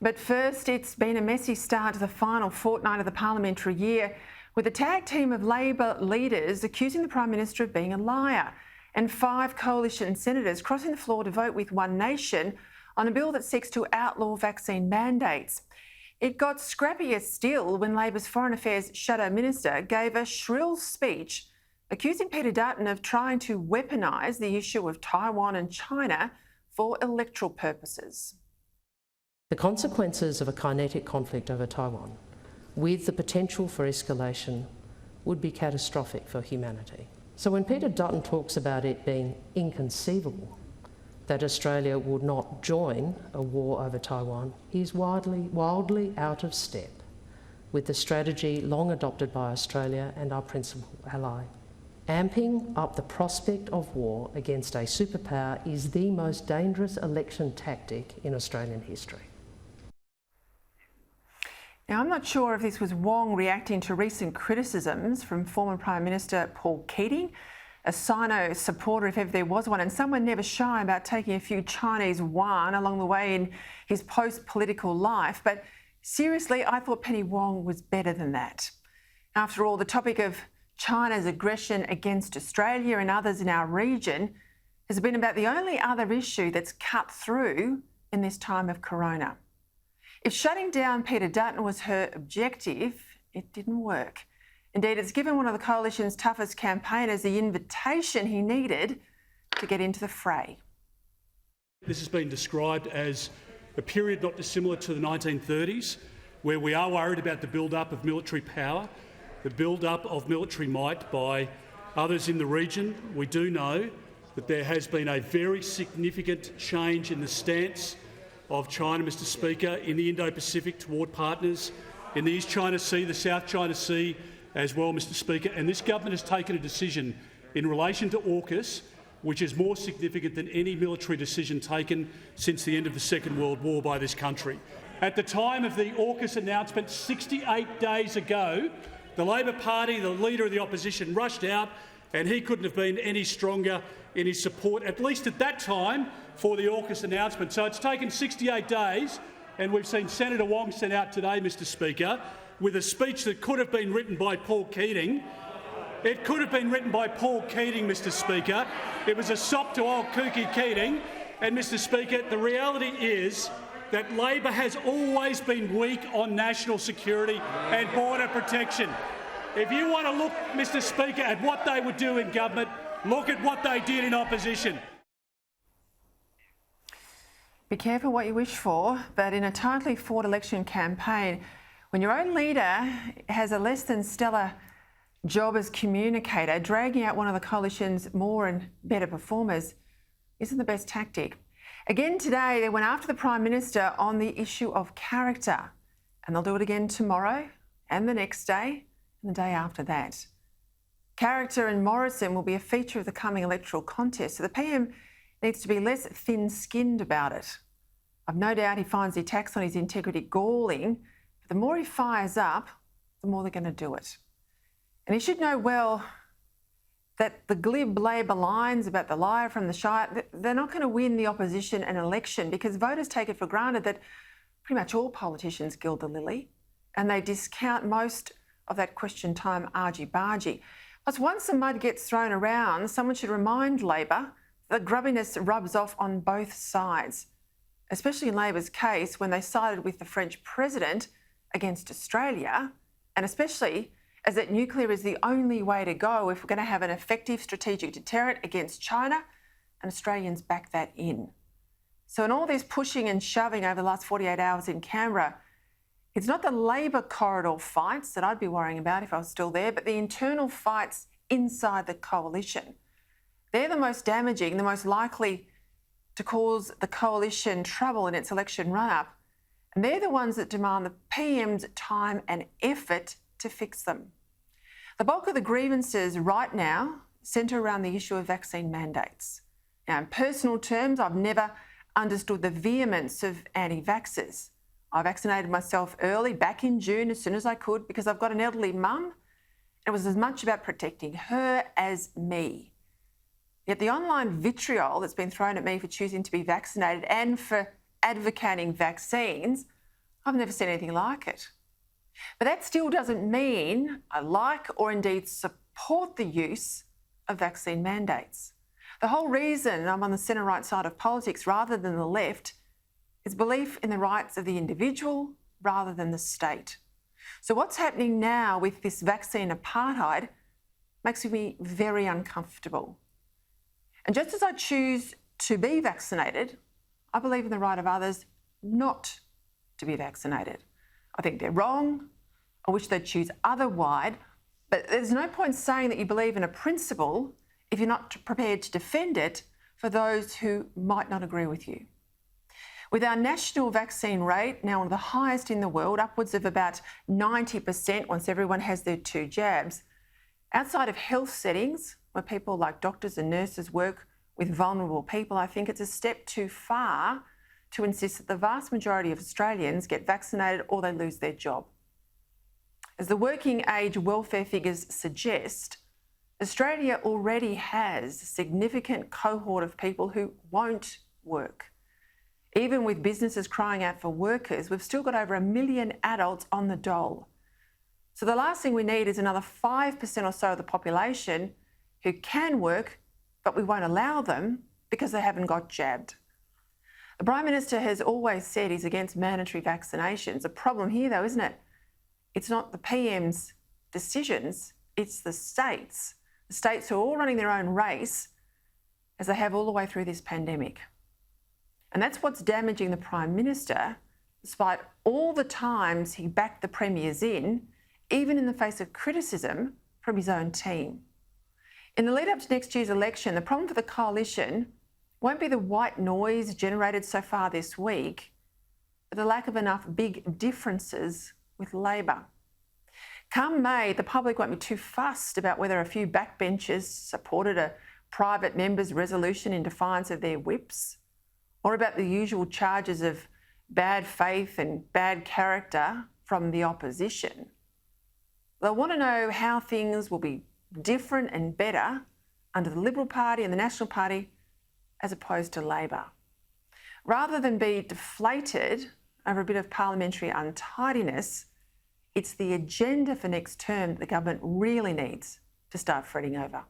But first, it's been a messy start to the final fortnight of the parliamentary year, with a tag team of Labor leaders accusing the Prime Minister of being a liar, and 5 coalition senators crossing the floor to vote with One Nation on a bill that seeks to outlaw vaccine mandates. It got scrappier still when Labor's Foreign Affairs Shadow Minister gave a shrill speech accusing Peta Credlin of trying to weaponise the issue of Taiwan and China for electoral purposes. The consequences of a kinetic conflict over Taiwan, with the potential for escalation, would be catastrophic for humanity. So when Peta Credlin talks about it being inconceivable that Australia would not join a war over Taiwan, he is wildly out of step with the strategy long adopted by Australia and our principal ally. Amping up the prospect of war against a superpower is the most dangerous election tactic in Australian history. Now, I'm not sure if this was Wong reacting to recent criticisms from former Prime Minister Paul Keating, a Sino supporter if ever there was one, and someone never shy about taking a few Chinese yuan along the way in his post-political life. But seriously, I thought Penny Wong was better than that. After all, the topic of China's aggression against Australia and others in our region has been about the only other issue that's cut through in this time of corona. If shutting down Peta Credlin was her objective, it didn't work. Indeed, it's given one of the coalition's toughest campaigners the invitation he needed to get into the fray. This has been described as a period not dissimilar to the 1930s, where we are worried about the build-up of military power, the build-up of military might by others in the region. We do know that there has been a very significant change in the stance of China, Mr Speaker, in the Indo-Pacific toward partners in the East China Sea, the South China Sea as well, Mr Speaker. And this government has taken a decision in relation to AUKUS which is more significant than any military decision taken since the end of the Second World War by this country. At the time of the AUKUS announcement 68 days ago, the Labor Party, the Leader of the Opposition, rushed out, and he couldn't have been any stronger in his support, at least at that time, for the AUKUS announcement. So it's taken 68 days, and we've seen Senator Wong sent out today, Mr Speaker, with a speech that could have been written by Paul Keating. It could have been written by Paul Keating, Mr Speaker. It was a sop to old kooky Keating. And, Mr Speaker, the reality is that Labor has always been weak on national security and border protection. If you want to look, Mr Speaker, at what they would do in government, look at what they did in opposition. Be careful what you wish for, but in a tightly fought election campaign, when your own leader has a less than stellar job as communicator, dragging out one of the coalition's more and better performers isn't the best tactic. Again today, they went after the Prime Minister on the issue of character, and they'll do it again tomorrow and the next day and the day after that. Character and Morrison will be a feature of the coming electoral contest, so the PM needs to be less thin-skinned about it. I've no doubt he finds the attacks on his integrity galling, but the more he fires up, the more they're going to do it. And he should know well that the glib Labor lines about the liar from the Shire, they're not going to win the opposition an election, because voters take it for granted that pretty much all politicians gild the lily, and they discount most of that question time argy-bargy. Plus, once the mud gets thrown around, someone should remind Labor that grubbiness rubs off on both sides, especially in Labor's case when they sided with the French president against Australia, and especially as that nuclear is the only way to go if we're going to have an effective strategic deterrent against China, and Australians back that in. So in all this pushing and shoving over the last 48 hours in Canberra, it's not the Labor corridor fights that I'd be worrying about if I was still there, but the internal fights inside the coalition. They're the most damaging, the most likely to cause the coalition trouble in its election run-up, and they're the ones that demand the PM's time and effort to fix them. The bulk of the grievances right now centre around the issue of vaccine mandates. Now, in personal terms, I've never understood the vehemence of anti-vaxxers. I vaccinated myself early, back in June, as soon as I could, because I've got an elderly mum. It was as much about protecting her as me. Yet the online vitriol that's been thrown at me for choosing to be vaccinated and for advocating vaccines, I've never seen anything like it. But that still doesn't mean I like or indeed support the use of vaccine mandates. The whole reason I'm on the centre-right side of politics rather than the left is belief in the rights of the individual rather than the state. So what's happening now with this vaccine apartheid makes me very uncomfortable. And just as I choose to be vaccinated, I believe in the right of others not to be vaccinated. I think they're wrong. I wish they'd choose otherwise, but there's no point saying that you believe in a principle if you're not prepared to defend it for those who might not agree with you. With our national vaccine rate now one of the highest in the world, upwards of about 90% once everyone has their 2 jabs, outside of health settings where people like doctors and nurses work with vulnerable people, I think it's a step too far to insist that the vast majority of Australians get vaccinated or they lose their job. As the working age welfare figures suggest, Australia already has a significant cohort of people who won't work. Even with businesses crying out for workers, we've still got over 1 million adults on the dole. So the last thing we need is another 5% or so of the population who can work, but we won't allow them because they haven't got jabbed. The Prime Minister has always said he's against mandatory vaccinations. The problem here, though, isn't it? It's not the PM's decisions, it's the states. The states who are all running their own race, as they have all the way through this pandemic. And that's what's damaging the Prime Minister, despite all the times he backed the Premiers in, even in the face of criticism from his own team. In the lead up to next year's election, the problem for the coalition won't be the white noise generated so far this week, but the lack of enough big differences with Labor. Come May, the public won't be too fussed about whether a few backbenchers supported a private member's resolution in defiance of their whips, or about the usual charges of bad faith and bad character from the opposition. They'll want to know how things will be different and better under the Liberal Party and the National Party as opposed to Labor. Rather than be deflated over a bit of parliamentary untidiness, it's the agenda for next term that the government really needs to start fretting over.